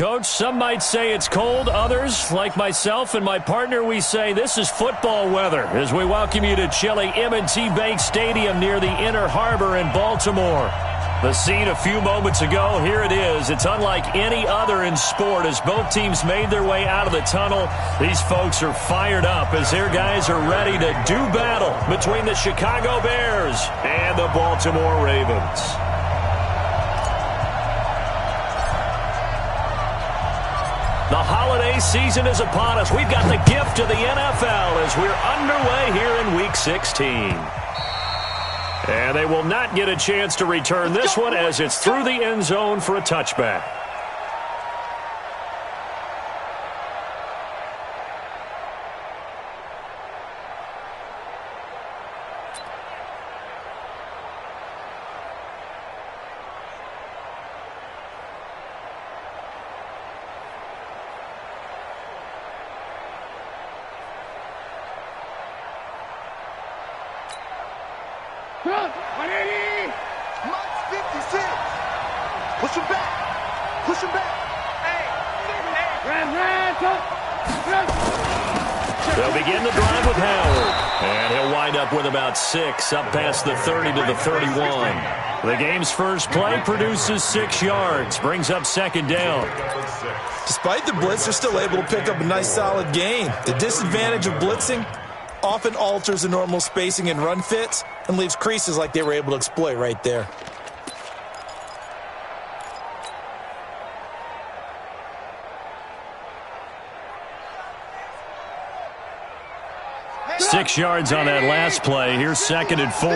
Coach. Some might say it's cold. Others, like myself and my partner, we say this is football weather as we welcome you to chilly M&T Bank Stadium near the Inner Harbor in Baltimore. The scene a few moments ago, here it is. It's unlike any other in sport as both teams made their way out of the tunnel. These folks are fired up as their guys are ready to do battle between the Chicago Bears and the Baltimore Ravens. The holiday season is upon us. We've got the gift of the NFL as we're underway here in Week 16. And they will not get a chance to return this one as it's through the end zone for a touchback. They'll begin the drive with Howard, and he'll wind up with about 6 up past the 30 to the 31. The game's first play produces 6 yards, brings up second down. Despite the blitz, they're still able to pick up a nice solid gain. The disadvantage of blitzing often alters the normal spacing and run fits and leaves creases like they were able to exploit right there. Six yards on that last play. Here's second and 4.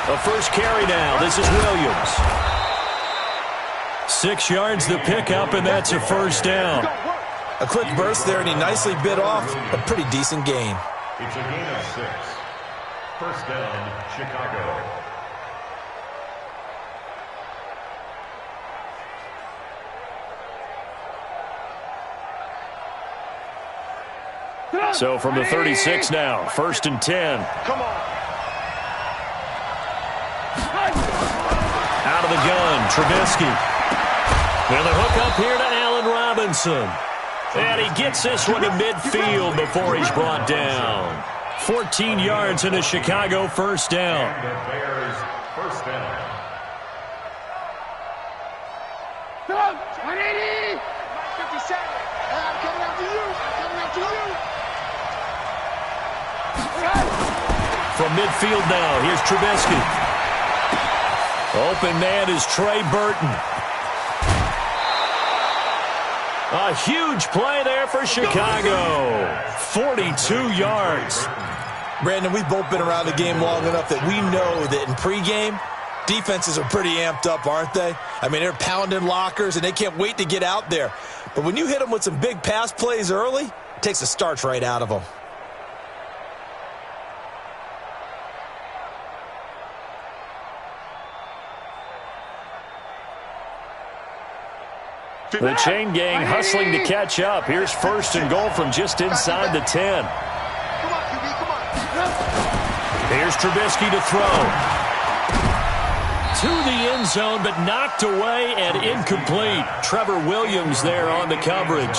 The first carry now. This is Williams. 6 yards the pickup, and that's a first down. A quick burst there, and he nicely bit off a pretty decent gain. It's a gain of 6. First down, Chicago. So from the 36 now, first and 10. Come on. Out of the gun, Trubisky. And the hook up here to Allen Robinson. And he gets this one to midfield before he's brought down. 14 yards in a Chicago first down. And the Bears first down. Come on, 180. 57. I'm coming after you. I'm coming after you. From midfield now, here's Trubisky. Open man is Trey Burton. A huge play there for Chicago. 42 yards. Brandon, we've both been around the game long enough that we know that in pregame, defenses are pretty amped up, aren't they? I mean, they're pounding lockers, and they can't wait to get out there. But when you hit them with some big pass plays early, it takes the starch right out of them. The chain gang hustling to catch up. Here's first and goal from just inside the 10. Come on, QB, come on. Here's Trubisky to throw. To the end zone, but knocked away and incomplete. Trevor Williams there on the coverage.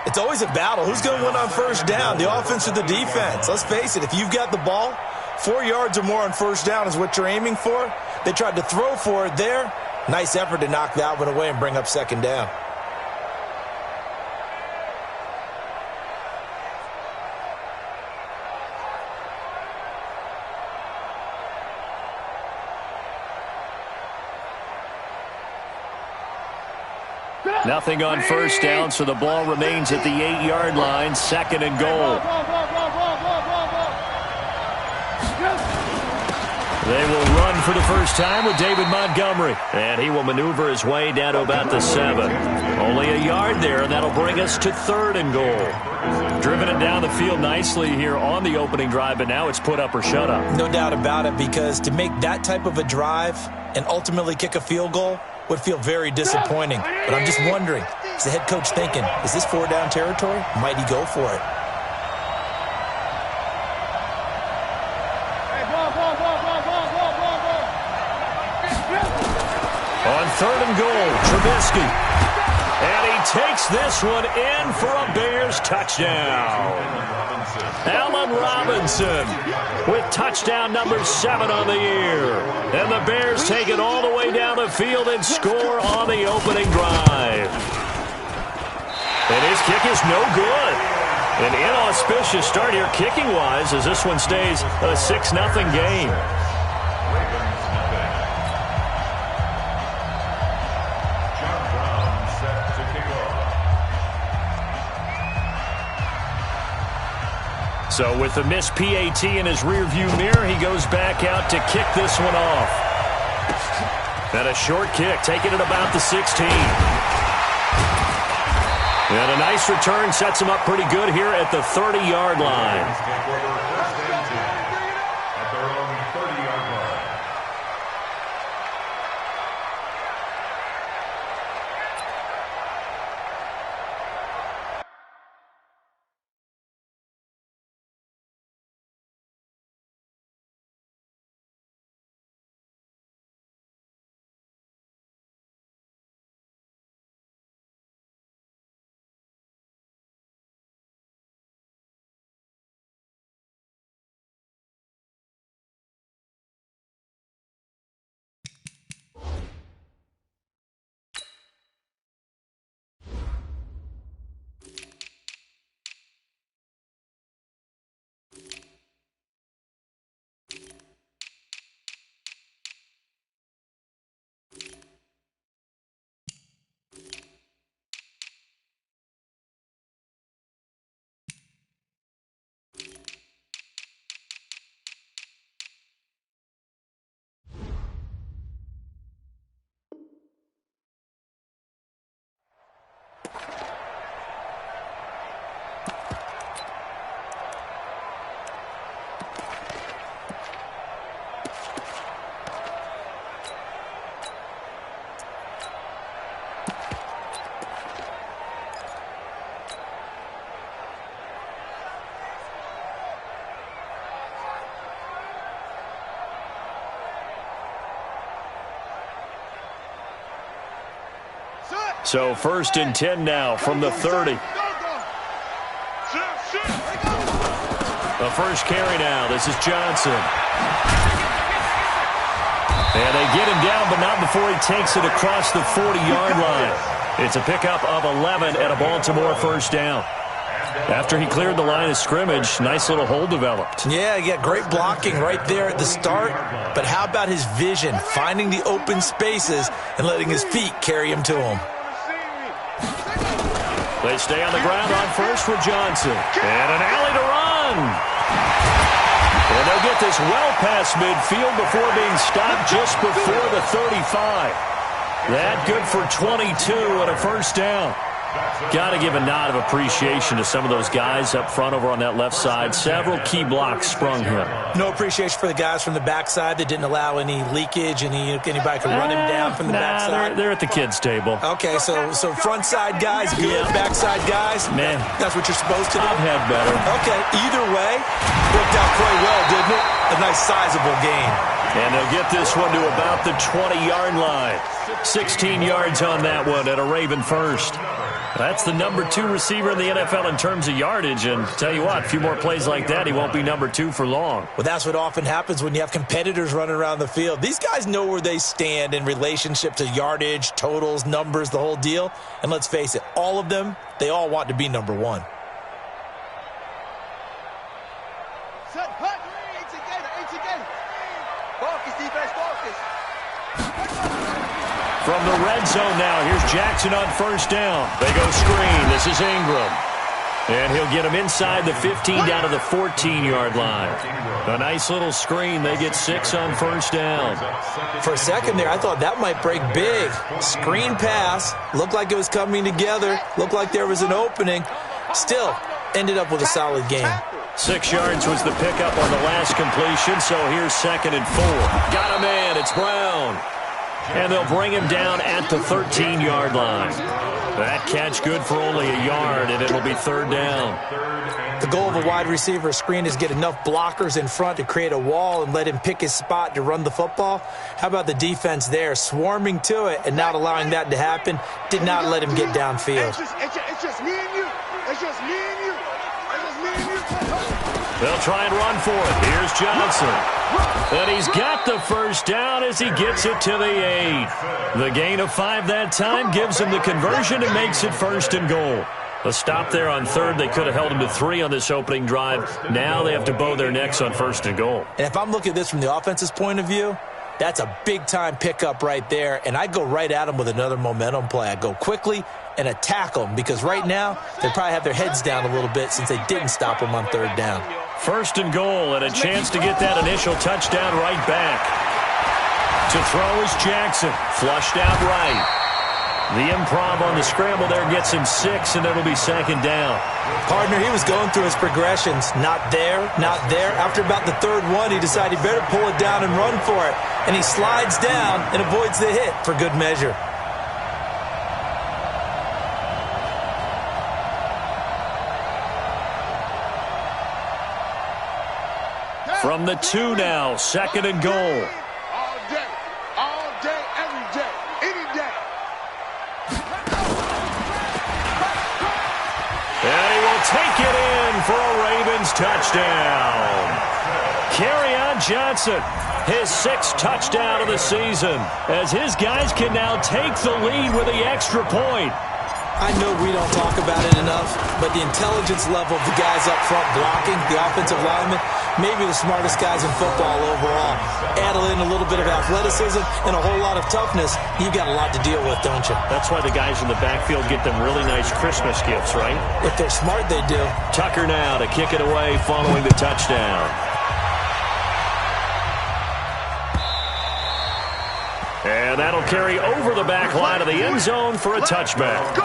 It's always a battle. Who's going to win on first down, the offense or the defense? Let's face it, if you've got the ball, 4 yards or more on first down is what you're aiming for. They tried to throw for it there. Nice effort to knock that one away and bring up second down. Nothing on first down, so the ball remains at the 8-yard line, second and goal. They will run for the first time with David Montgomery. And he will maneuver his way down to about the 7. Only a yard there, and that'll bring us to third and goal. Driven it down the field nicely here on the opening drive, but now it's put up or shut up. No doubt about it, because to make that type of a drive and ultimately kick a field goal would feel very disappointing. But I'm just wondering, is the head coach thinking, is this 4-down territory? Might he go for it? 3rd and goal. Trubisky. And he takes this one in for a Bears touchdown. Allen Robinson with touchdown number 7 on the year. And the Bears take it all the way down the field and score on the opening drive. And his kick is no good. An inauspicious start here kicking-wise as this one stays a 6-0 game. So with the missed PAT in his rearview mirror, he goes back out to kick this one off. And a short kick, taking it about the 16. And a nice return sets him up pretty good here at the 30-yard line. So 1st and 10 now from the 30. The first carry now. This is Johnson. And they get him down, but not before he takes it across the 40-yard line. It's a pickup of 11 at a Baltimore first down. After he cleared the line of scrimmage, nice little hole developed. Yeah, he got great blocking right there at the start. But how about his vision, finding the open spaces and letting his feet carry him to him? They stay on the ground on first with Johnson. And an alley to run. And they'll get this well past midfield before being stopped just before the 35. That good for 22 and a first down. Got to give a nod of appreciation to some of those guys up front over on that left side. Several key blocks sprung him. No appreciation for the guys from the backside that didn't allow any leakage, anybody could run him down from the backside. They're at the kids' table. Okay, so front side guys good, backside guys, man, that's what you're supposed to do. I've had better. Okay, either way, worked out quite well, didn't it? A nice sizable gain. And they'll get this one to about the 20-yard line. 16 yards on that one at a Raven first. That's the number 2 receiver in the NFL in terms of yardage. And tell you what, a few more plays like that, he won't be number 2 for long. Well, that's what often happens when you have competitors running around the field. These guys know where they stand in relationship to yardage, totals, numbers, the whole deal. And let's face it, all of them, they all want to be number 1. From the red zone now, here's Jackson on first down. They go screen. This is Ingram. And he'll get him inside the 15 down to the 14-yard line. A nice little screen. They get 6 on first down. For a second there, I thought that might break big. Screen pass. Looked like it was coming together. Looked like there was an opening. Still, ended up with a solid game. 6 yards was the pickup on the last completion, so here's 2nd and 4. Got him in. It's Brown. And they'll bring him down at the 13-yard line. That catch good for only a yard, and it'll be third down. The goal of a wide receiver screen is get enough blockers in front to create a wall and let him pick his spot to run the football. How about the defense there, swarming to it and not allowing that to happen? Did not let him get downfield. It's just me and you. It's just me and you. It's just me and you. They'll try and run for it. Here's Johnson. And he's got the first down as he gets it to the 8. The gain of 5 that time gives him the conversion and makes it first and goal. A stop there on third. They could have held him to 3 on this opening drive. Now they have to bow their necks on first and goal. And if I'm looking at this from the offense's point of view, that's a big-time pickup right there, and I go right at them with another momentum play. I go quickly and attack them because right now they probably have their heads down a little bit since they didn't stop them on third down. First and goal and a chance to get that initial touchdown right back. To throw is Jackson. Flushed out right. The improv on the scramble there gets him 6, and it'll be second down. Partner, he was going through his progressions. Not there, not there. After about the third one, he decided he better pull it down and run for it. And he slides down and avoids the hit for good measure. From the 2 now, second and goal. All day, every day, any day. And he will take it in for a Ravens touchdown. Kerryon Johnson, his 6th touchdown of the season, as his guys can now take the lead with the extra point. I know we don't talk about it enough, but the intelligence level of the guys up front blocking, the offensive linemen, maybe the smartest guys in football overall. Add in a little bit of athleticism and a whole lot of toughness, you've got a lot to deal with, don't you? That's why the guys in the backfield get them really nice Christmas gifts, right? If they're smart, they do. Tucker now to kick it away following the touchdown. And that'll carry over the back line of the end zone for a touchback.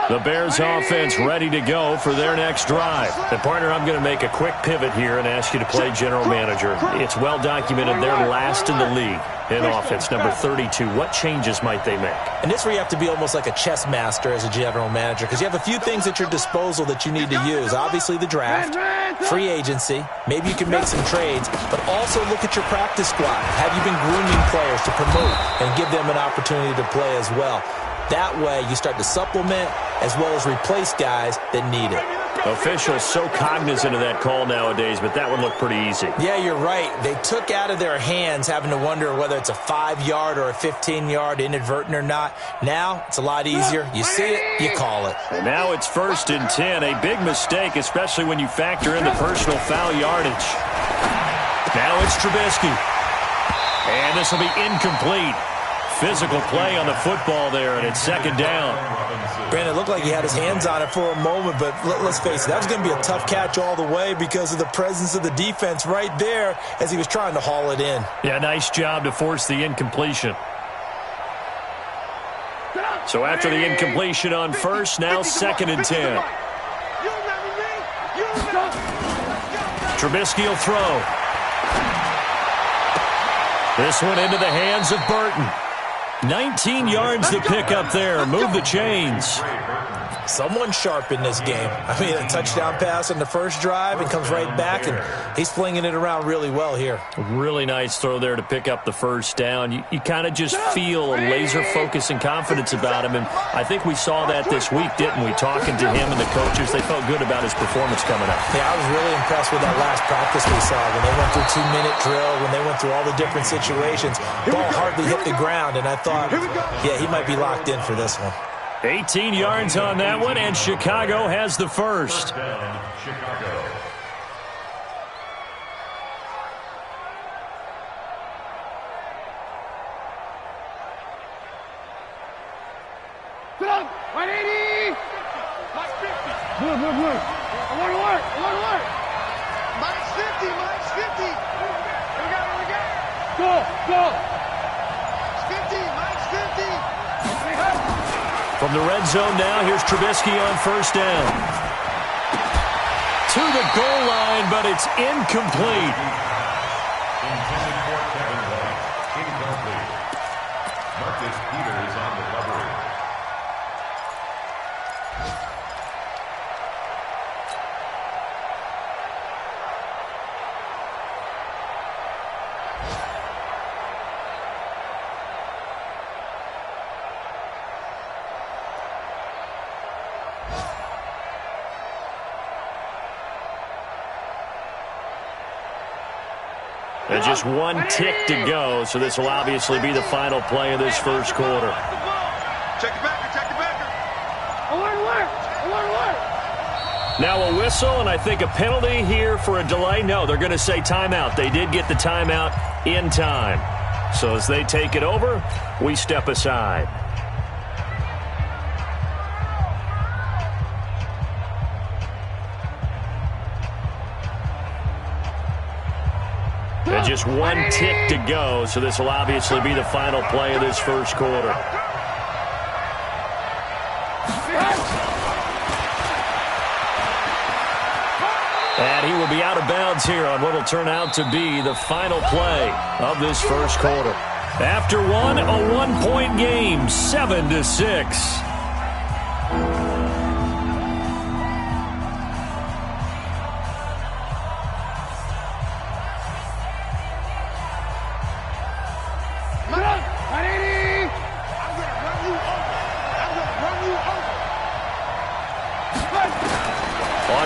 The Bears offense ready to go for their next drive. And partner, I'm going to make a quick pivot here and ask you to play general manager. It's well documented they're last in the league in offense, number 32. What changes might they make? And this is where you have to be almost like a chess master as a general manager because you have a few things at your disposal that you need to use. Obviously the draft, free agency, maybe you can make some trades, but also look at your practice squad. Have you been grooming players to promote and give them an opportunity to play as well? That way, you start to supplement as well as replace guys that need it. Officials so cognizant of that call nowadays, but that one looked pretty easy. Yeah, you're right. They took out of their hands having to wonder whether it's a 5-yard or a 15-yard inadvertent or not. Now, it's a lot easier. You see it, you call it. And now it's 1st and 10. A big mistake, especially when you factor in the personal foul yardage. Now it's Trubisky. And this will be incomplete. Physical play on the football there, and it's second down. Brandon, it looked like he had his hands on it for a moment, but let's face it, that was going to be a tough catch all the way because of the presence of the defense right there as he was trying to haul it in. Yeah, nice job to force the incompletion. So after the incompletion on first, now 2nd and 10. Trubisky will throw. This one into the hands of Burton. 19 yards to pick up there. Move the chains. Someone sharp in this game. I mean, a touchdown pass on the first drive and comes right back, and he's flinging it around really well here. Really nice throw there to pick up the first down. You kind of just feel a laser focus and confidence about him, and I think we saw that this week, didn't we? Talking to him and the coaches, they felt good about his performance coming up. Yeah, I was really impressed with that last practice we saw when they went through 2-minute drill, when they went through all the different situations. Ball hardly hit the ground, and I thought, yeah, he might be locked in for this one. 18 yards on that one, and Chicago has the first. Chicago. Sit up, 180. Mike 50. Move. I want to work. Mike's 50. Here we go. Go. Mike's 50. From the red zone now, here's Trubisky on first down. to the goal line, but it's incomplete. Intended for Kevin White. Incomplete. Marcus Peters on delivery. And just one tick to go, so this will obviously be the final play of this first quarter. Check it back, check it back. Alert. Now a whistle, and I think a penalty here for a delay. No, they're going to say timeout. They did get the timeout in time. So as they take it over, we step aside. And just one tick to go, so this will obviously be the final play of this first quarter. And he will be out of bounds here on what will turn out to be the final play of this first quarter. After one, a one-point game, 7-6.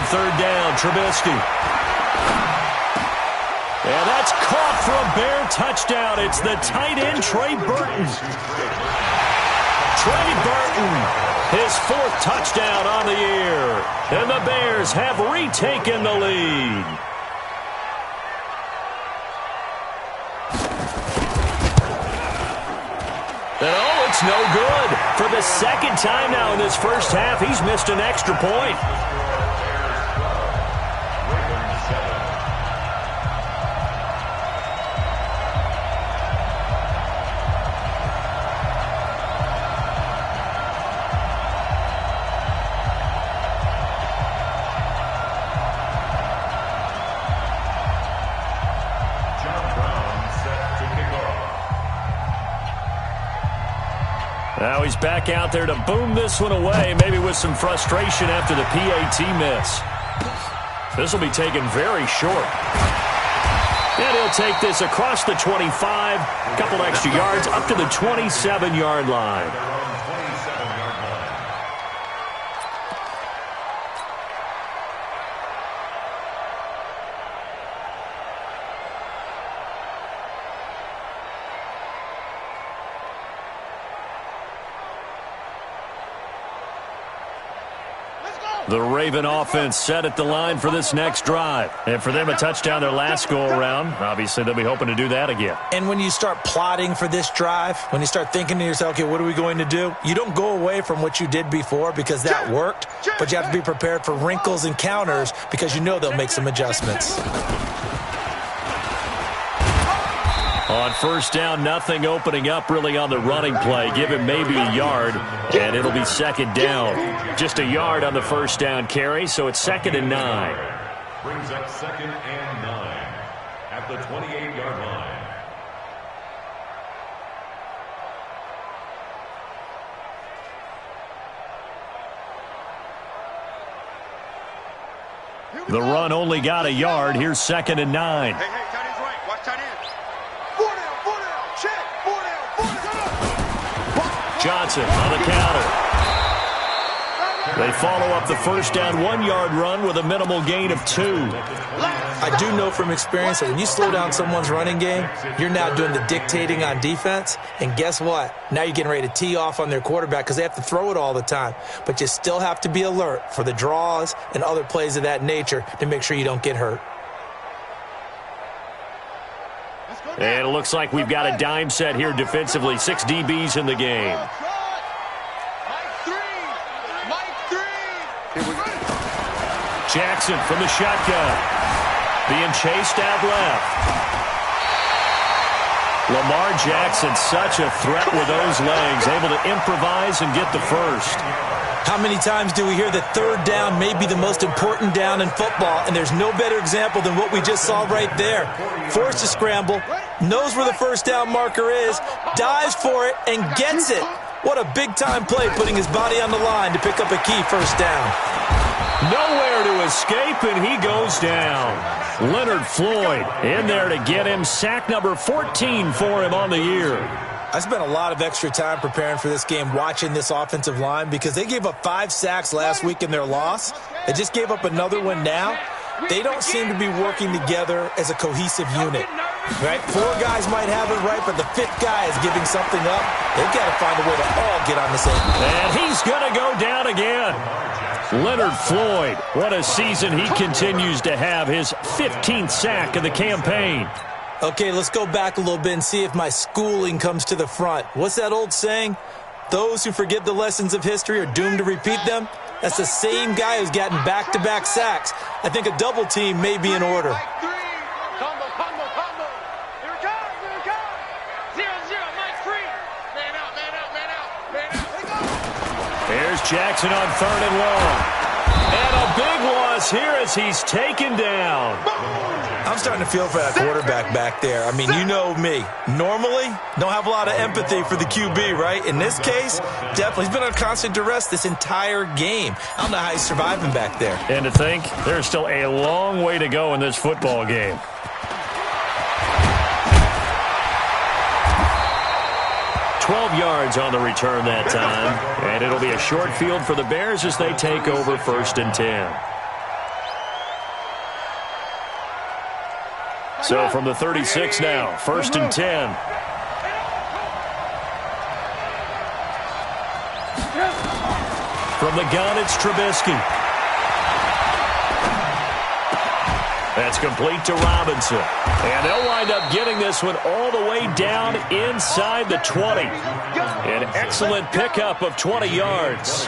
Third down, Trubisky. And that's caught for a Bear touchdown. It's the tight end, Trey Burton. Trey Burton, his fourth touchdown on the year. And the Bears have retaken the lead. And oh, it's no good. For the second time now in this first half, he's missed an extra point. Now he's back out there to boom this one away, maybe with some frustration after the PAT miss. This will be taken very short. And he'll take this across the 25, a couple extra yards, up to the 27-yard line. The Raven offense set at the line for this next drive. And for them, a touchdown their last go-around. Obviously, they'll be hoping to do that again. And when you start plotting for this drive, when you start thinking to yourself, okay, what are we going to do? You don't go away from what you did before because that worked, but you have to be prepared for wrinkles and counters because you know they'll make some adjustments. On first down, nothing opening up really on the running play. Give him maybe a yard, and it'll be second down. Just a yard on the first down carry, so it's 2nd and 9. Brings up 2nd and 9 at the 28-yard line. The run only got a yard. Here's 2nd and 9. Hey, tight end's right. Watch tight end. 4 down, check. 4 down, Johnson on the counter. They follow up the first down 1-yard run with a minimal gain of 2. I do know from experience that when you slow down someone's running game, you're now doing the dictating on defense. And guess what? Now you're getting ready to tee off on their quarterback because they have to throw it all the time. But you still have to be alert for the draws and other plays of that nature to make sure you don't get hurt. And it looks like we've got a dime set here defensively. 6 DBs in the game. Jackson from the shotgun. Being chased out left. Lamar Jackson, such a threat with those legs, able to improvise and get the first. How many times do we hear that third down may be the most important down in football, and there's no better example than what we just saw right there. Forced to scramble, knows where the first down marker is, dives for it, and gets it. What a big-time play, putting his body on the line to pick up a key first down. Nowhere to escape, and he goes down. Leonard Floyd in there to get him. Sack number 14 for him on the year. I spent a lot of extra time preparing for this game watching this offensive line because they gave up 5 sacks last week in their loss. They just gave up another one now. They don't seem to be working together as a cohesive unit. Right? 4 guys might have it right, but the 5th guy is giving something up. They've got to find a way to all get on the same page. And he's going to go down again. Leonard Floyd, what a season he continues to have, his 15th sack of the campaign. Okay, let's go back a little bit and see if my schooling comes to the front. What's that old saying? Those who forget the lessons of history are doomed to repeat them. That's the same guy who's gotten back-to-back sacks. I think a double team may be in order. Here's Jackson on 3rd and long. And a big loss here as he's taken down. I'm starting to feel for that quarterback back there. I mean, you know me. Normally, don't have a lot of empathy for the QB, right? In this case, definitely. He's been on constant duress this entire game. I don't know how he's surviving back there. And to think, there's still a long way to go in this football game. Yards on the return that time, and it'll be a short field for the Bears as they take over 1st and 10. So from the 36 now, 1st and 10. From the gun, it's Trubisky. That's complete to Robinson. And they'll wind up getting this one all the way down inside the 20. An excellent pickup of 20 yards.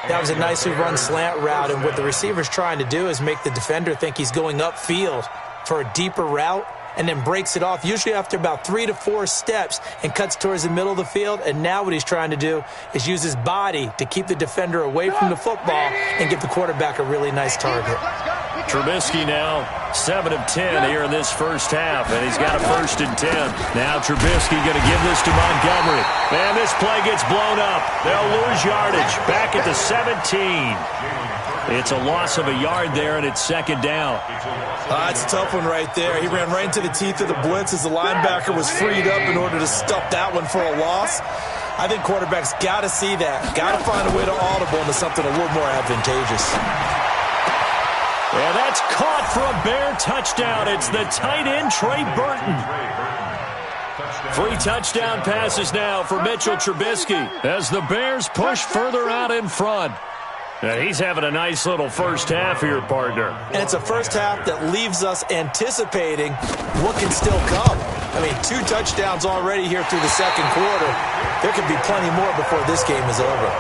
That was a nicely run slant route, and what the receiver's trying to do is make the defender think he's going upfield for a deeper route, and then breaks it off, usually after about 3 to 4 steps, and cuts towards the middle of the field. And now what he's trying to do is use his body to keep the defender away from the football and give the quarterback a really nice target. Trubisky now 7 of 10 here in this first half, and he's got a 1st and 10. Now Trubisky going to give this to Montgomery. And this play gets blown up. They'll lose yardage back at the 17. It's a loss of a yard there, and it's 2nd down. It's a tough one right there. He ran right into the teeth of the blitz as the linebacker was freed up in order to stuff that one for a loss. I think quarterbacks got to see that. Got to find a way to audible into something a little more advantageous. And that's caught for a Bear touchdown. It's the tight end, Trey Burton. 3 touchdown passes now for Mitchell Trubisky as the Bears push further out in front. And he's having a nice little first half here, partner. And it's a first half that leaves us anticipating what can still come. I mean, 2 touchdowns already here through the 2nd quarter. There could be plenty more before this game is over.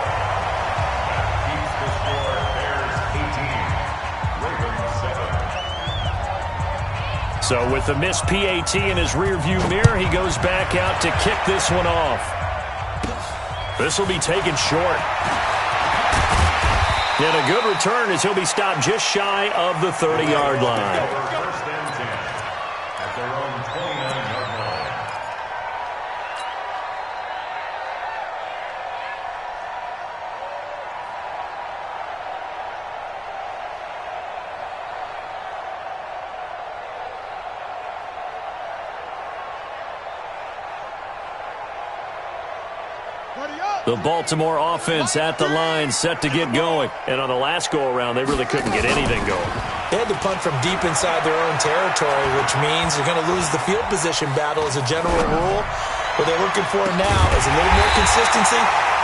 So with the missed PAT in his rearview mirror, he goes back out to kick this one off. This will be taken short. And a good return as he'll be stopped just shy of the 30-yard line. First and 10 at their own 29-yard line. The Baltimore offense at the line, set to get going. And on the last go-around, they really couldn't get anything going. They had to punt from deep inside their own territory, which means you're going to lose the field position battle as a general rule. What they're looking for now is a little more consistency,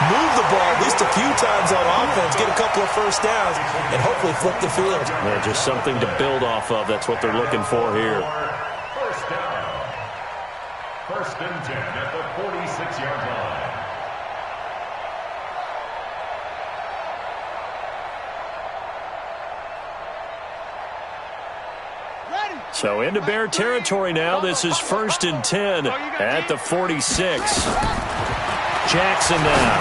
move the ball at least a few times on offense, get a couple of first downs, and hopefully flip the field. Yeah, just something to build off of. That's what they're looking for here. First down. 1st and 10 at the 46-yard line. So into Bear territory now. This is 1st and 10 at the 46. Jackson now.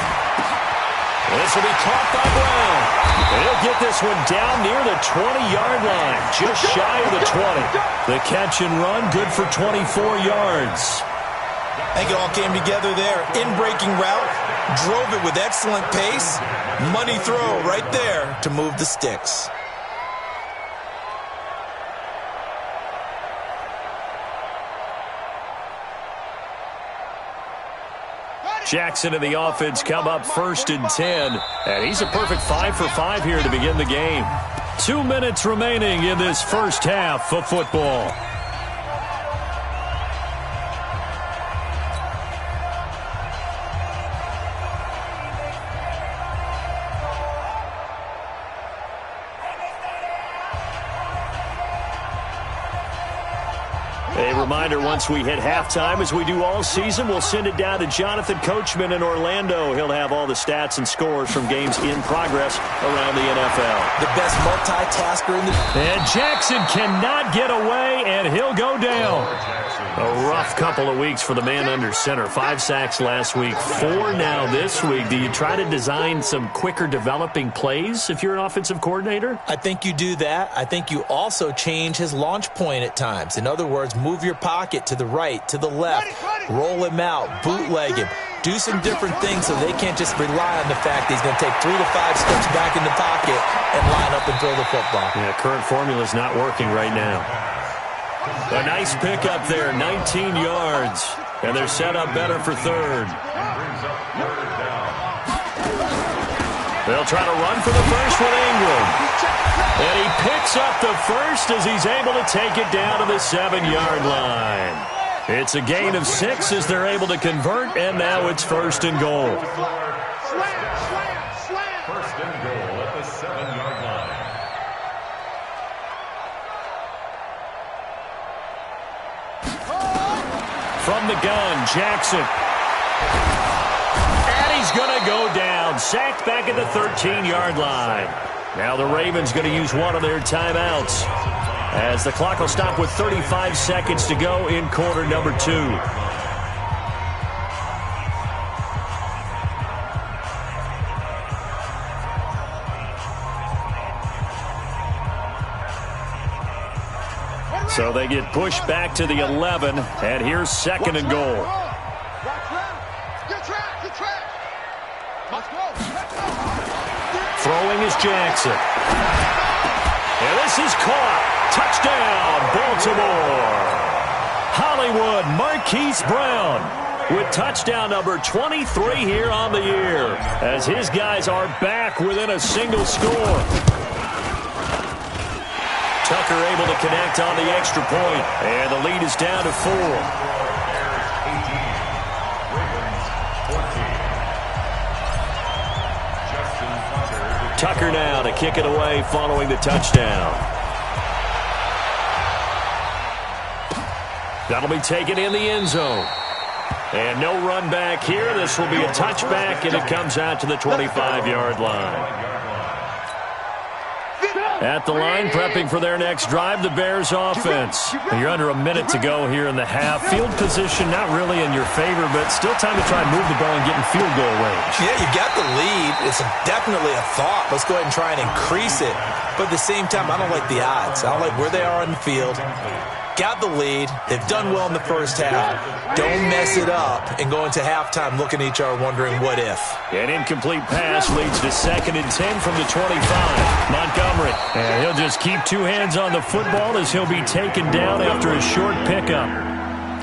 This will be caught by Brown. And he'll get this one down near the 20-yard line, just shy of the 20. The catch and run, good for 24 yards. I think it all came together there. In-breaking route, drove it with excellent pace. Money throw right there to move the sticks. Jackson and the offense come up 1st and 10. And he's a perfect 5 for 5 here to begin the game. 2 minutes remaining in this first half of football. A reminder, once we hit halftime, as we do all season, we'll send it down to Jonathan Coachman in Orlando. He'll have all the stats and scores from games in progress around the NFL. The best multitasker in the... And Jackson cannot get away, and he'll go down. A rough couple of weeks for the man under center. 5 sacks last week, 4 now this week. Do you try to design some quicker developing plays if you're an offensive coordinator? I think you do that. I think you also change his launch point at times. In other words, move your pocket to the right, to the left, roll him out, bootleg him, do some different things so they can't just rely on the fact that he's going to take 3 to 5 steps back in the pocket and line up and throw the football. Yeah, current formula is not working right now. A nice pickup there, 19 yards, and they're set up better for 3rd. They'll try to run for the first with Ingram. And he picks up the first as he's able to take it down to the 7-yard line. It's a gain of 6 as they're able to convert, and now it's 1st and goal. First and goal at the 7-yard line. From the gun, Jackson. And he's going to go down. Sacked back at the 13-yard line. Now the Ravens going to use one of their timeouts as the clock will stop with 35 seconds to go in quarter number 2. So they get pushed back to the 11, and here's 2nd and goal. Throwing is Jackson. And this is caught. Touchdown, Baltimore. Hollywood Marquise Brown with touchdown number 23 here on the year as his guys are back within a single score. Tucker able to connect on the extra point, and the lead is down to 4. Tucker now to kick it away following the touchdown. That'll be taken in the end zone. And no run back here. This will be a touchback, and it comes out to the 25-yard line. At the line, prepping for their next drive, the Bears offense. You're under a minute to go here in the half. Field position not really in your favor, but still time to try and move the ball and get in field goal range. Yeah, you got the lead. It's definitely a thought. Let's go ahead and try and increase it. But at the same time, I don't like the odds. I don't like where they are on the field. Got the lead. They've done well in the first half. Don't mess it up and go into halftime looking at each other wondering what if. An incomplete pass leads to 2nd and 10 from the 25. Montgomery. And he'll just keep 2 hands on the football as he'll be taken down after a short pickup.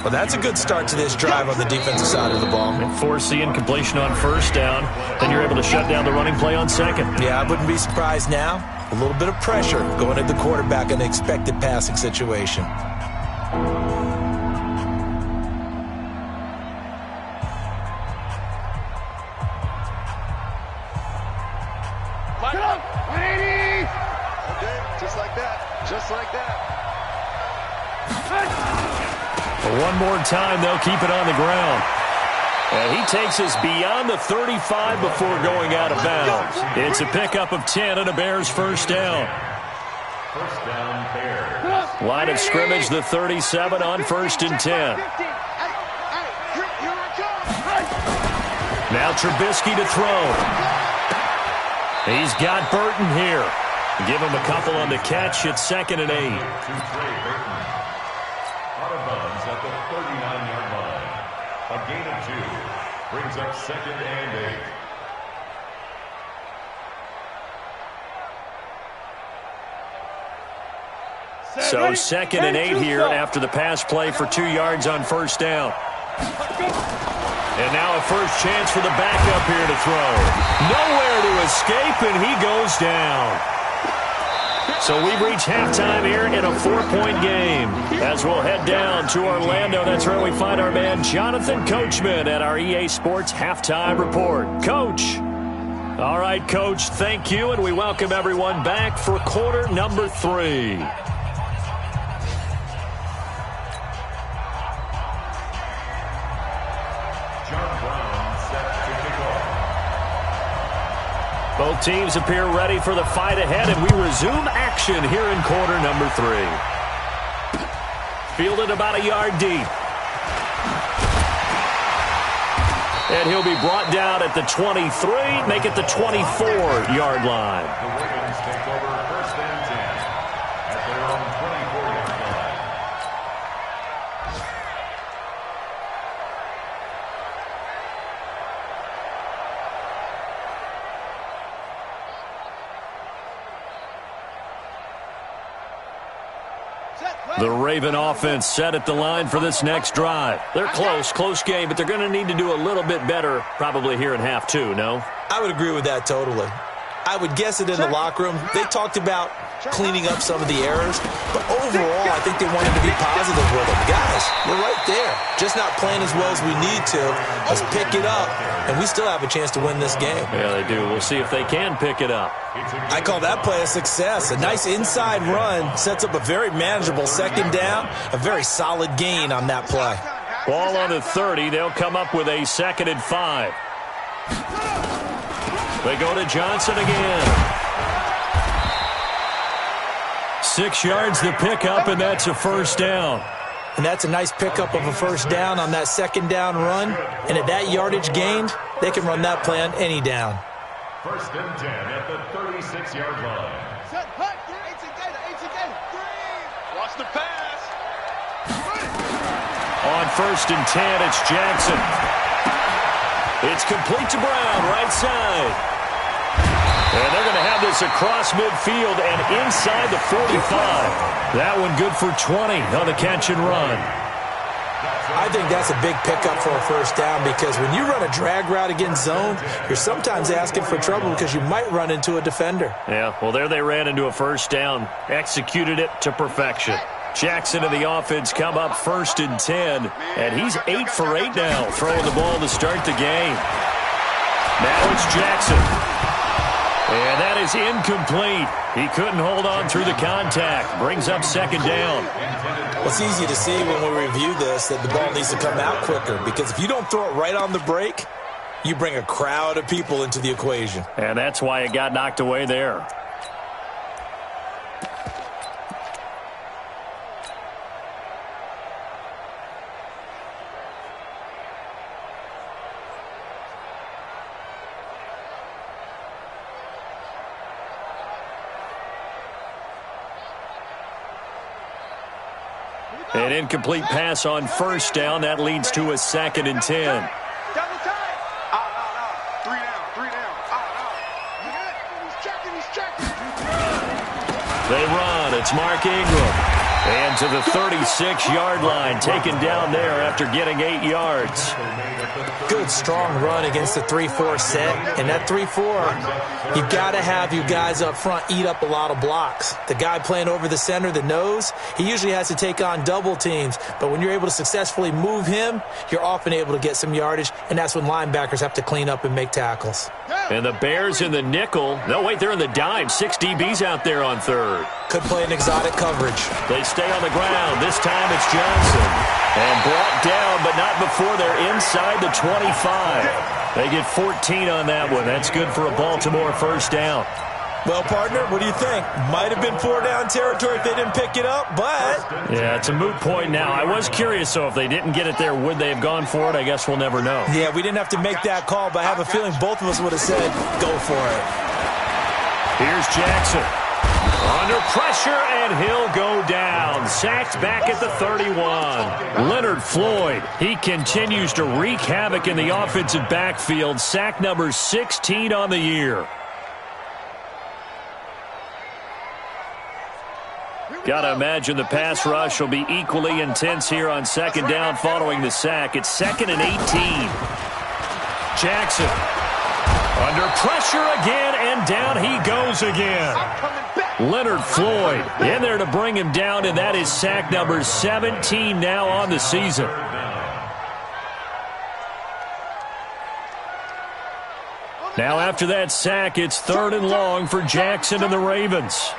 Well, that's a good start to this drive on the defensive side of the ball. And force the incompletion on 1st down. Then you're able to shut down the running play on 2nd. Yeah, I wouldn't be surprised now. A little bit of pressure going at the quarterback in the expected passing situation. Just like that. One more time, they'll keep it on the ground. And he takes us beyond the 35 before going out of bounds. It's a pickup of 10 and a Bears first down. First down, Bears. Line of scrimmage, the 37 on 1st and 10. Now Trubisky to throw. He's got Burton here. Give him a couple on the catch. It's 2nd and 8. Out of bounds at the 39-yard line. A gain of 2 brings up 2nd and 8. So 2nd and 8 here after the pass play for 2 yards on 1st down. And now a first chance for the backup here to throw. Nowhere to escape, and he goes down. So we've reached halftime here in a 4-point game. As we'll head down to Orlando, that's where we find our man Jonathan Coachman at our EA Sports Halftime Report. Coach. All right, Coach, thank you, and we welcome everyone back for quarter number 3. Both teams appear ready for the fight ahead, and we resume action here in quarter number 3. Fielded about a yard deep. And he'll be brought down at the 23, make it the 24-yard line. The Ravens take over 1st and 10 at their own 24-yard line. The Raven offense set at the line for this next drive. They're close game, but they're going to need to do a little bit better probably here in half 2, no? I would agree with that totally. I would guess it in the locker room. They talked about cleaning up some of the errors, but overall, I think they wanted to be positive with them. Guys, we're right there. Just not playing as well as we need to. Let's pick it up, and we still have a chance to win this game. Yeah, they do. We'll see if they can pick it up. I call that play a success. A nice inside run sets up a very manageable 2nd down, a very solid gain on that play. Ball on the 30. They'll come up with a 2nd and 5. They go to Johnson again. 6 yards to pick up, and that's a 1st down. And that's a nice pickup of a 1st down on that 2nd down run. And at that yardage gained, they can run that play on any down. 1st and 10 at the 36-yard line. Watch the pass. On 1st and 10, it's Jackson. It's complete to Brown, right side. And they're going to have this across midfield and inside the 45. That one good for 20 on the catch and run. I think that's a big pickup for a 1st down because when you run a drag route against zone, you're sometimes asking for trouble because you might run into a defender. Yeah, well, there they ran into a 1st down, executed it to perfection. Jackson and the offense come up 1st and 10, and he's 8 for 8 now, throwing the ball to start the game. Now it's Jackson. And that is incomplete. He couldn't hold on through the contact. Brings up 2nd down. Well, it's easy to see when we review this that the ball needs to come out quicker because if you don't throw it right on the break, you bring a crowd of people into the equation. And that's why it got knocked away there. An incomplete pass on 1st down. That leads to a 2nd and 10. Double time. Out. 3 down. Out. He's checking. They run. It's Mark Ingram. And to the 36-yard line, taken down there after getting 8 yards. Good, strong run against the 3-4 set. And that 3-4, you've got to have you guys up front eat up a lot of blocks. The guy playing over the center, the nose, he usually has to take on double teams. But when you're able to successfully move him, you're often able to get some yardage, and that's when linebackers have to clean up and make tackles. And the Bears in the nickel. No, wait, they're in the dime. 6 DBs out there on 3rd. Could play an exotic coverage. They stay on the ground. This time it's Johnson. And brought down, but not before they're inside the 25. They get 14 on that one. That's good for a Baltimore 1st down. Well, partner, what do you think? Might have been 4-down territory if they didn't pick it up, but... Yeah, it's a moot point now. I was curious, so if they didn't get it there, would they have gone for it? I guess we'll never know. Yeah, we didn't have to make that call, but I have a feeling both of us would have said, go for it. Here's Jackson. Under pressure, and he'll go down. Sacked back at the 31. Leonard Floyd, he continues to wreak havoc in the offensive backfield. Sack number 16 on the year. Got to imagine the pass rush will be equally intense here on second down following the sack. It's 2nd and 18. Jackson under pressure again, and down he goes again. Leonard Floyd in there to bring him down, and that is sack number 17 now on the season. Now after that sack, it's 3rd and long for Jackson and the Ravens.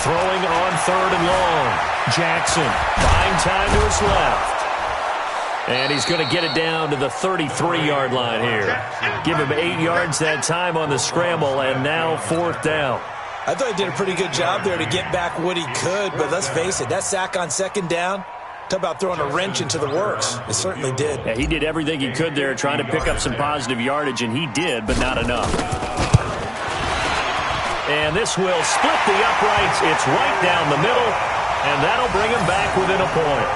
Throwing on 3rd and long. Jackson buying time to his left. And he's going to get it down to the 33-yard line here. Give him 8 yards that time on the scramble, and now 4th down. I thought he did a pretty good job there to get back what he could, but let's face it, that sack on 2nd down, talk about throwing a wrench into the works. It certainly did. Yeah, he did everything he could there trying to pick up some positive yardage, and he did, but not enough. And this will split the uprights. It's right down the middle, and that'll bring him back within a point.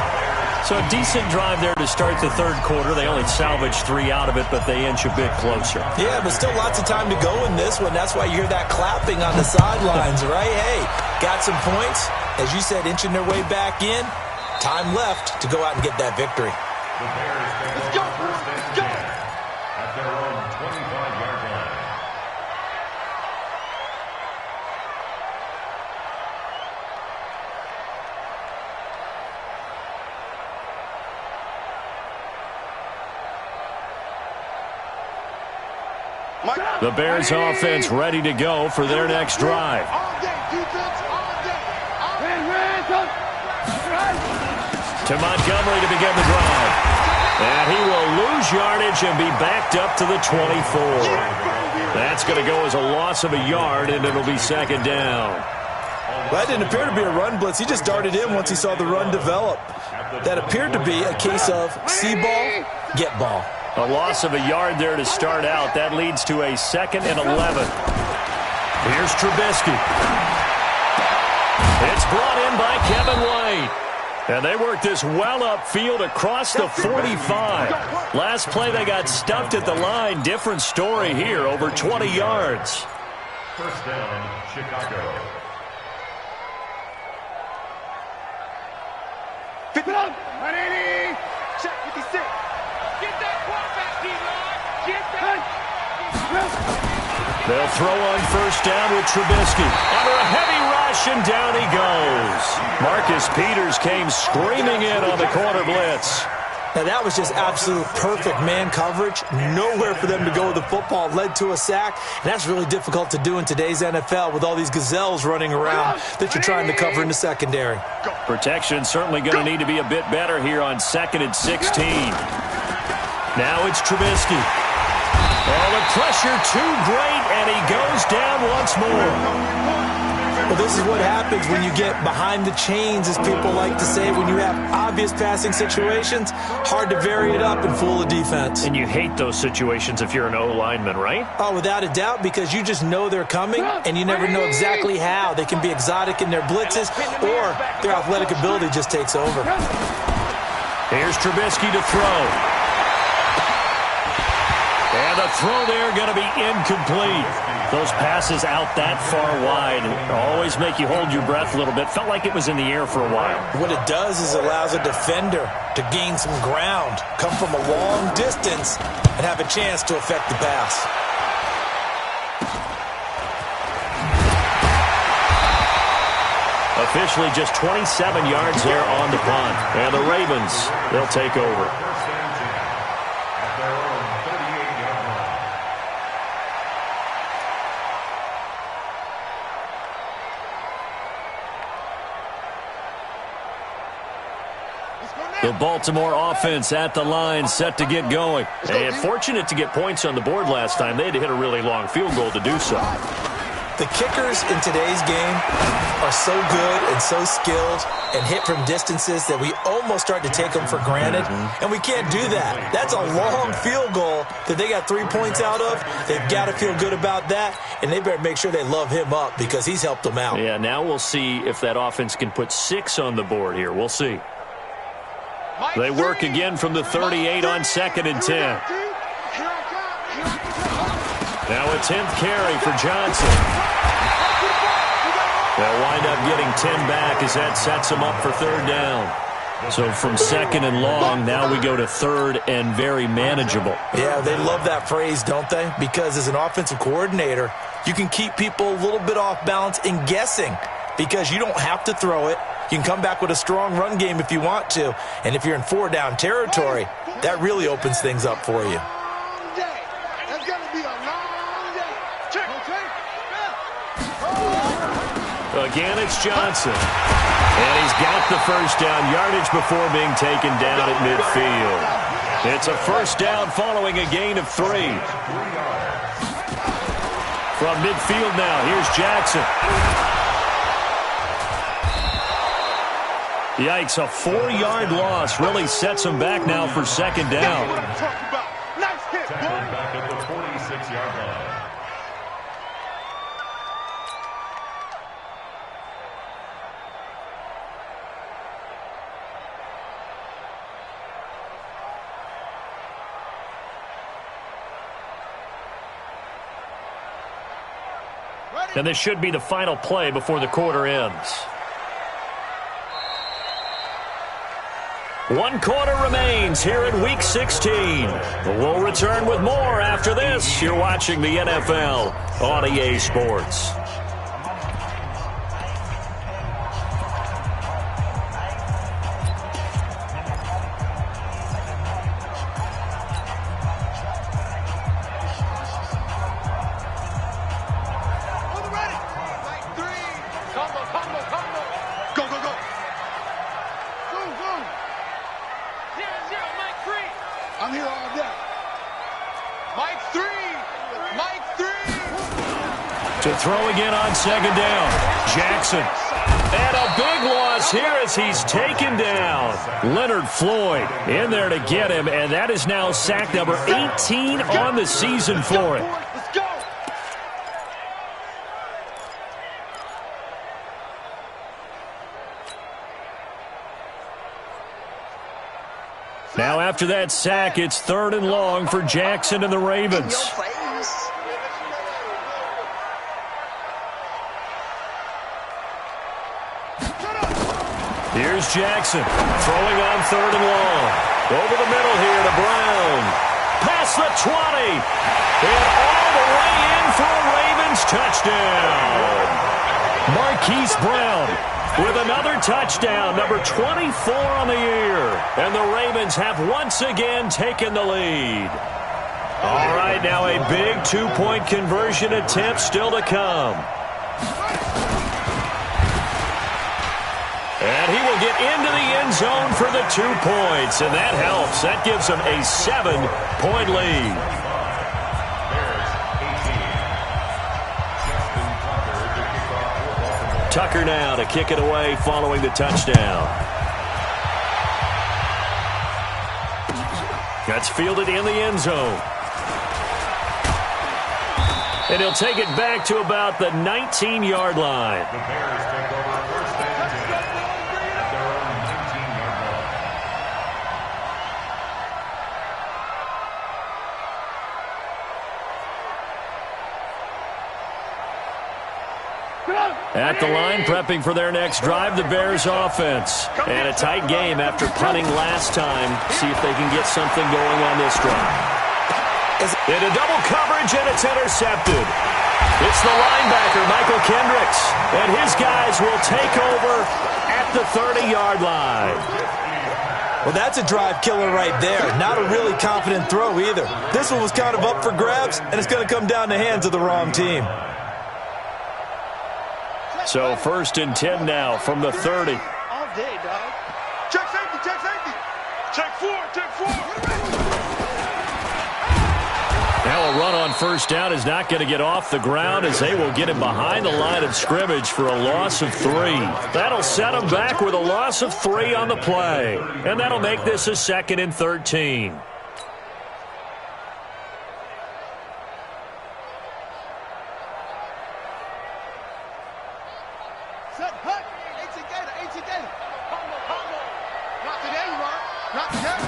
So a decent drive there to start the 3rd quarter. They only salvaged 3 out of it, but they inch a bit closer. Yeah, but still lots of time to go in this one. That's why you hear that clapping on the sidelines, right? Hey, got some points. As you said, inching their way back in. Time left to go out and get that victory. Let's go! Let's go! At their own 25-yard line. The Bears offense ready to go for their next drive. To Montgomery to begin the drive. And he will lose yardage and be backed up to the 24. That's going to go as a loss of a yard, and it'll be 2nd down. Well, that didn't appear to be a run blitz. He just darted in once he saw the run develop. That appeared to be a case of see ball, get ball. A loss of a yard there to start out. That leads to a 2nd and 11. Here's Trubisky. It's brought in by Kevin White. And they worked this well upfield across the 45. Last play they got stuffed at the line. Different story here, over 20 yards. 1st down, Chicago. 180. Check 56. Get that quarterback, D-Lord. Get that. They'll throw on 1st down with Trubisky. Under a heavy rush, and down he goes. Marcus Peters came screaming in on the corner blitz. Now, that was just absolute perfect man coverage. Nowhere for them to go with the football. Led to a sack, and that's really difficult to do in today's NFL with all these gazelles running around that you're trying to cover in the secondary. Protection certainly going to need to be a bit better here on 2nd and 16. Now it's Trubisky. Oh, the pressure too great, and he goes down once more. Well, this is what happens when you get behind the chains, as people like to say. When you have obvious passing situations, hard to vary it up and fool the defense. And you hate those situations if you're an O-lineman, right? Oh, without a doubt, because you just know they're coming, and you never know exactly how. They can be exotic in their blitzes, or their athletic ability just takes over. Here's Trubisky to throw. And the throw there going to be incomplete. Those passes out that far wide always make you hold your breath a little bit. Felt like it was in the air for a while. What it does is it allows a defender to gain some ground, come from a long distance, and have a chance to affect the pass. Officially just 27 yards there on the punt. And the Ravens, they'll take over. The Baltimore offense at the line, set to get going. And fortunate to get points on the board last time. They had to hit a really long field goal to do so. The kickers in today's game are so good and so skilled and hit from distances that we almost start to take them for granted, and we can't do that. That's a long field goal that they got 3 points out of. They've got to feel good about that, and they better make sure they love him up because he's helped them out. Yeah, now we'll see if that offense can put 6 on the board here. We'll see. They work again from the 38 on 2nd and 10. Now a 10th carry for Johnson. They'll wind up getting 10 back as that sets them up for 3rd down. So from 2nd and long, now we go to 3rd and very manageable. Yeah, they love that phrase, don't they? Because as an offensive coordinator, you can keep people a little bit off balance and guessing because you don't have to throw it. You can come back with a strong run game if you want to. And if you're in 4-down territory, that really opens things up for you. Again, it's Johnson. And he's got the 1st down yardage before being taken down at midfield. It's a 1st down following a gain of 3. From midfield now, here's Jackson. Yikes, a 4-yard loss really sets him back now for 2nd down. Back at the 46-yard line. And this should be the final play before the quarter ends. 1 quarter remains here in Week 16. We'll return with more after this. You're watching the NFL on EA Sports. I'm here all day. Mike 3. To throw again on 2nd down. Jackson. And a big loss here as he's taken down. Leonard Floyd in there to get him, and that is now sack number 18 on the season for him. Let's go. Now after that sack, it's 3rd and long for Jackson and the Ravens. Here's Jackson throwing on 3rd and long. Over the middle here to Brown. Past the 20. And all the way in for a Ravens touchdown. Marquise Brown with another touchdown, number 24 on the year. And the Ravens have once again taken the lead. All right, now a big 2-point conversion attempt still to come. And he will get into the end zone for the 2 points, and that helps. That gives him a 7-point lead. Tucker now to kick it away following the touchdown. That's fielded in the end zone. And he'll take it back to about the 19-yard line. The Bears take over 1st and 10 at their own 19-yard line. At the line, prepping for their next drive, the Bears offense. And a tight game after punting last time. See if they can get something going on this drive. Into double coverage, and it's intercepted. It's the linebacker, Michael Kendricks. And his guys will take over at the 30-yard line. Well, that's a drive killer right there. Not a really confident throw either. This one was kind of up for grabs, and it's going to come down the hands of the wrong team. So 1st and 10 now from the 30. All day, dog. Check safety, check safety. Check four. Now a run on first down is not going to get off the ground as they will get him behind the line of scrimmage for a loss of 3. That'll set him back with a loss of 3 on the play. And that'll make this a 2nd and 13. Set, hut. 18 Gator. Not today, Mark. Not today.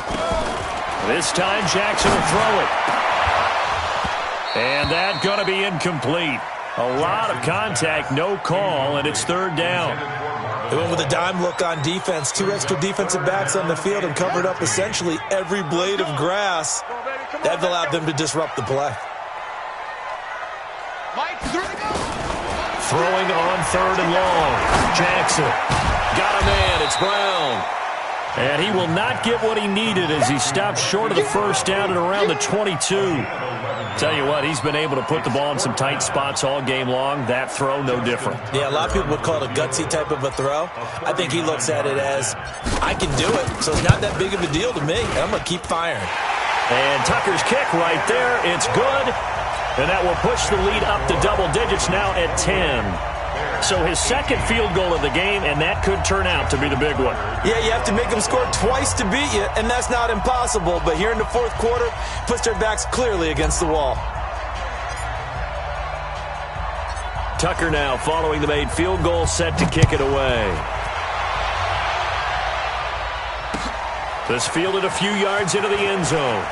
This time Jackson will throw it. And that's going to be incomplete. A lot of contact, no call, and it's 3rd down. They went with a dime look on defense. 2 extra defensive backs on the field and covered up essentially every blade of grass. That allowed them to disrupt the play. Mike, 3 to go. Throwing on 3rd and long. Jackson got a man. It's Brown. And he will not get what he needed as he stopped short of the first down at around the 22. Tell you what, he's been able to put the ball in some tight spots all game long. That throw, no different. Yeah, a lot of people would call it a gutsy type of a throw. I think he looks at it as, I can do it, so it's not that big of a deal to me. I'm going to keep firing. And Tucker's kick right there. It's good. And that will push the lead up to double digits now at 10. So his 2nd field goal of the game, and that could turn out to be the big one. Yeah, you have to make them score twice to beat you, and that's not impossible. But here in the 4th quarter, puts their backs clearly against the wall. Tucker now following the made field goal, set to kick it away. This fielded a few yards into the end zone.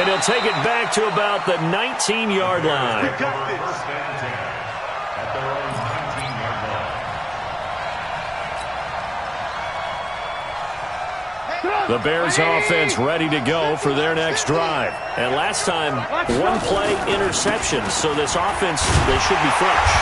And he'll take it back to about the 19-yard line. The Bears offense ready to go for their next drive. And last time, 1-play interception. So this offense, they should be fresh.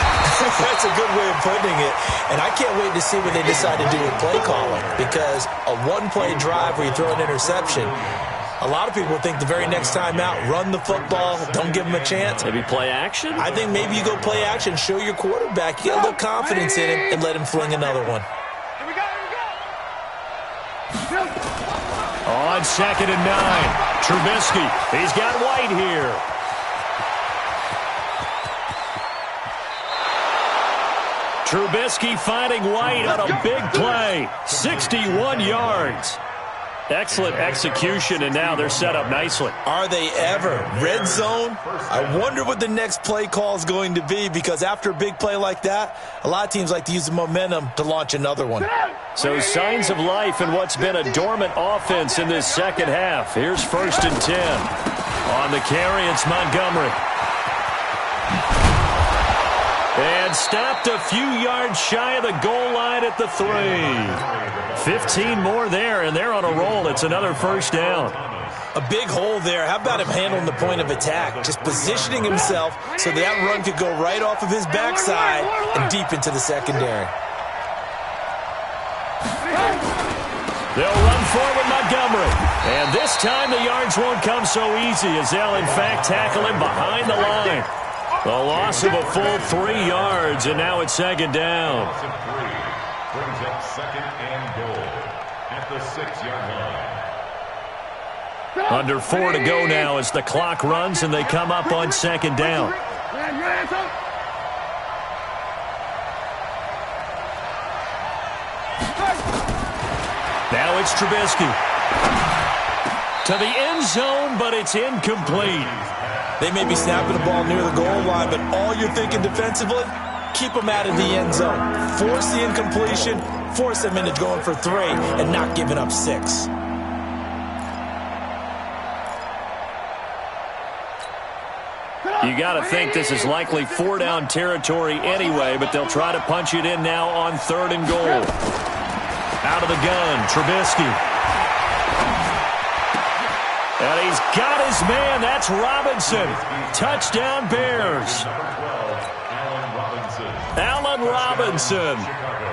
That's a good way of putting it. And I can't wait to see what they decide to do with play calling. Because a 1-play drive where you throw an interception, a lot of people think the very next time out, run the football, don't give them a chance. Maybe play action? I think maybe you go play action, show your quarterback, get a little confidence in him, and let him fling another one. Here we go. On 2nd and 9, Trubisky. He's got White here. Trubisky finding White on a big play. 61 yards. Excellent execution, and now they're set up nicely. Are they ever? Red zone? I wonder what the next play call is going to be, because after a big play like that, a lot of teams like to use the momentum to launch another one. So signs of life in what's been a dormant offense in this 2nd half. Here's 1st and 10. On the carry, it's Montgomery. And stopped a few yards shy of the goal line at the 3. 15 more there, and they're on a roll. It's another 1st down. A big hole there. How about him handling the point of attack? Just positioning himself so that run could go right off of his backside and deep into the secondary. They'll run forward Montgomery. And this time the yards won't come so easy as they'll, in fact, tackle him behind the line. The loss of a full 3 yards, and now it's 2nd down. Brings up 2nd and goal at the 6-yard line. Under 4 to go now as the clock runs and they come up on 2nd down. Now it's Trubisky. To the end zone, but it's incomplete. They may be snapping the ball near the goal line, but all you're thinking defensively, keep them out of the end zone. Force the incompletion, force them into going for 3, and not giving up 6. You got to think this is likely 4-down territory anyway, but they'll try to punch it in now on 3rd and goal. Out of the gun, Trubisky. And he's got his man. That's Robinson. Touchdown, Bears. Allen Robinson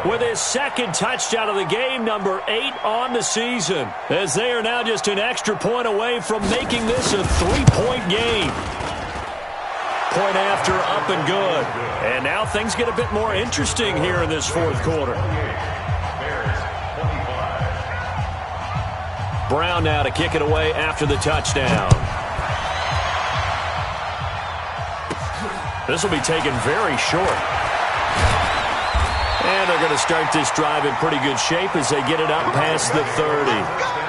with his 2nd touchdown of the game, number 8 on the season, as they are now just an extra point away from making this a 3-point game. Point after, up and good. And now things get a bit more interesting here in this 4th quarter. Brown now to kick it away after the touchdown. This will be taken very short. And they're going to start this drive in pretty good shape as they get it up past the 30.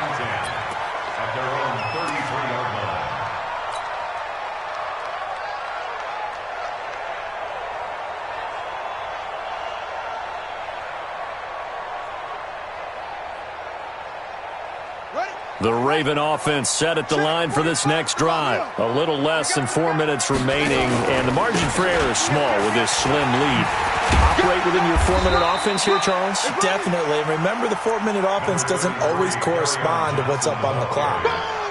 The Raven offense set at the line for this next drive. A little less than 4 minutes remaining, and the margin for error is small with this slim lead. Operate within your 4-minute offense here, Charles? Definitely. And remember, the 4-minute offense doesn't always correspond to what's up on the clock.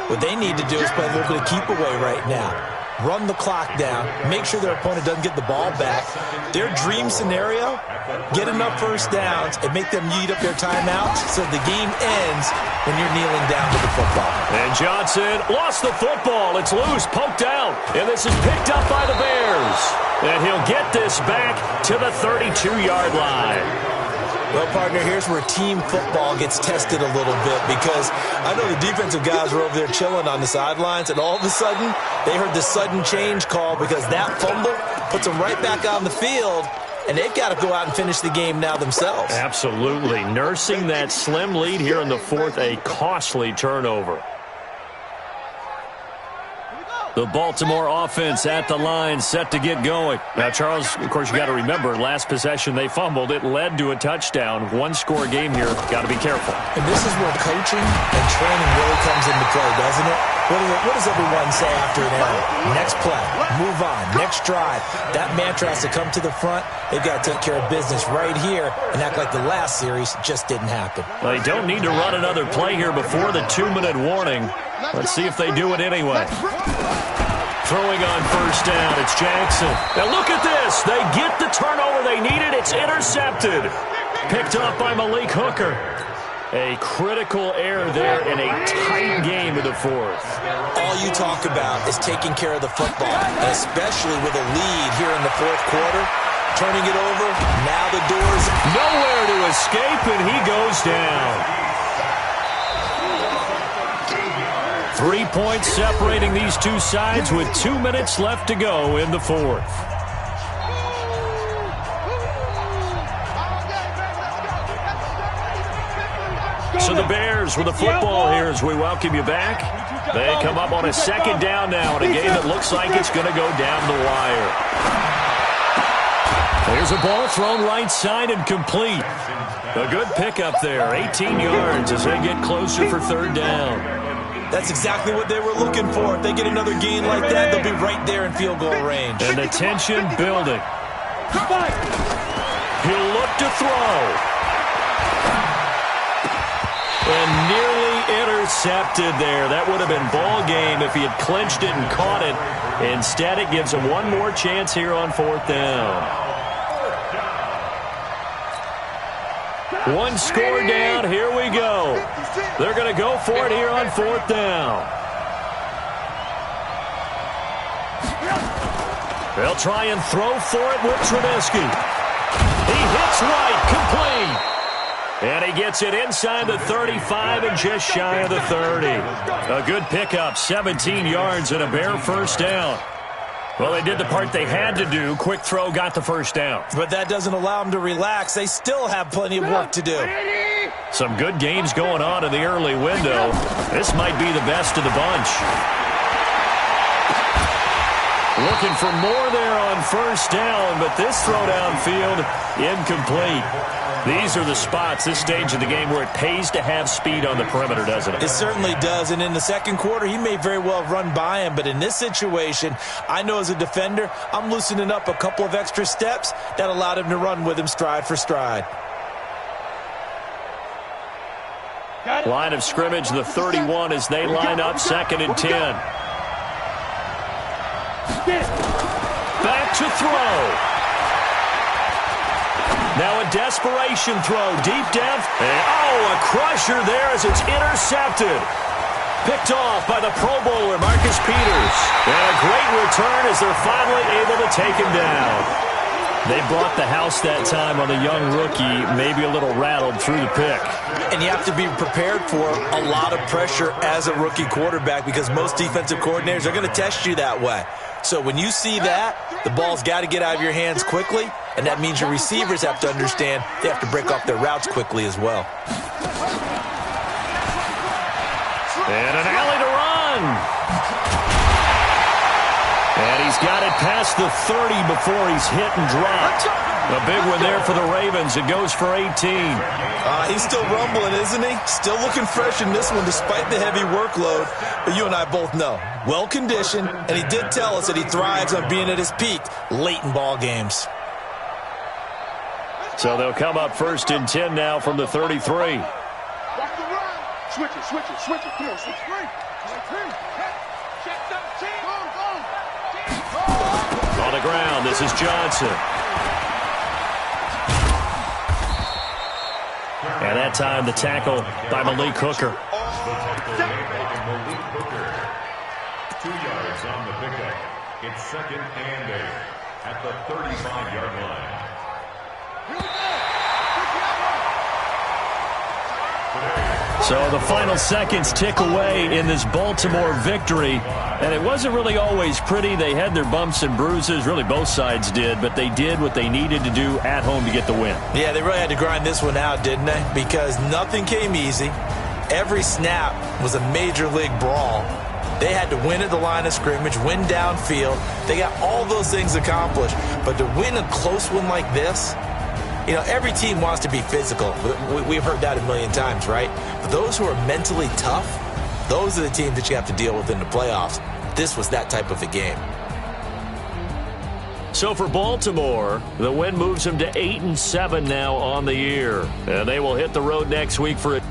What they need to do is play a little bit of keep away right now. Run the clock down, make sure their opponent doesn't get the ball back. Their dream scenario, get enough first downs and make them eat up their timeouts so the game ends when you're kneeling down with the football. And Johnson lost the football. It's loose, poked out, and this is picked up by the Bears. And he'll get this back to the 32-yard line. Well, partner, here's where team football gets tested a little bit because I know the defensive guys were over there chilling on the sidelines, and all of a sudden they heard the sudden change call because that fumble puts them right back on the field, and they've got to go out and finish the game now themselves. Absolutely. Nursing that slim lead here in the fourth, a costly turnover. The Baltimore offense at the line, set to get going. Now, Charles, of course, you got to remember, last possession they fumbled. It led to a touchdown. One-score game here. Got to be careful. And this is where coaching and training really comes into play, doesn't it? What does everyone say after an error? Next play, move on, next drive. That mantra has to come to the front. They've got to take care of business right here and act like the last series just didn't happen. Well, they don't need to run another play here before the 2-minute warning. Let's see if they do it anyway. Throwing on first down, it's Jackson. Now look at this. They get the turnover they needed. It's intercepted. Picked up by Malik Hooker. A critical error there in a tight game in the fourth. All you talk about is taking care of the football, and especially with a lead here in the fourth quarter. Turning it over, now the door's nowhere to escape, and he goes down. 3 points separating these two sides with 2 minutes left to go in the fourth. So the Bears with the football here as we welcome you back. They come up on a second down now in a game that looks like it's going to go down the wire. There's a ball thrown right side and complete. A good pickup there, 18 yards as they get closer for third down. That's exactly what they were looking for. If they get another gain like that, they'll be right there in field goal range. And the tension building. He'll look to throw. And nearly intercepted there. That would have been ball game if he had clinched it and caught it. Instead, it gives him one more chance here on fourth down. One score down. Here we go. They're going to go for it here on fourth down. They'll try and throw for it with Trubisky. He hits right, complete. And he gets it inside the 35 and just shy of the 30. A good pickup, 17 yards and a bare first down. Well, they did the part they had to do. Quick throw, got the first down. But that doesn't allow them to relax. They still have plenty of work to do. Some good games going on in the early window. This might be the best of the bunch. Looking for more there on first down, but this throw downfield, incomplete. These are the spots, this stage of the game, where it pays to have speed on the perimeter, doesn't it? It certainly does, and in the second quarter, he may very well run by him, but in this situation, I know as a defender, I'm loosening up a couple of extra steps that allowed him to run with him stride for stride. Line of scrimmage, the 31 as they line up, 2nd and 10. Back to throw. Now a desperation throw deep down. And, a crusher there as it's intercepted. Picked off by the Pro Bowler, Marcus Peters. And a great return as they're finally able to take him down. They brought the house that time on the young rookie, maybe a little rattled through the pick. And you have to be prepared for a lot of pressure as a rookie quarterback because most defensive coordinators are going to test you that way. So when you see that, the ball's got to get out of your hands quickly, and that means your receivers have to understand they have to break off their routes quickly as well. And an alley to run. And he's got it past the 30 before he's hit and dropped. A big one there for the Ravens. It goes for 18. He's still rumbling, isn't he? Still looking fresh in this one despite the heavy workload. But you and I both know, well-conditioned, and he did tell us that he thrives on being at his peak late in ball games. So they'll come up 1st and 10 now from the 33. Watch the run. Switch it, switch it, switch it. Come on, switch three. Check 17. Go. On the ground, this is Johnson. And that time, the tackle by Malik Hooker. 2 yards on the pickup. It's 2nd and 8 at the 35-yard line. So the final seconds tick away in this Baltimore victory. And it wasn't really always pretty. They had their bumps and bruises. Really, both sides did. But they did what they needed to do at home to get the win. Yeah, they really had to grind this one out, didn't they? Because nothing came easy. Every snap was a major league brawl. They had to win at the line of scrimmage, win downfield. They got all those things accomplished. But to win a close one like this, you know, every team wants to be physical. We've heard that a million times, right? But those who are mentally tough, those are the teams that you have to deal with in the playoffs. This was that type of a game. So for Baltimore, the win moves them to 8-7 now on the year. And they will hit the road next week for a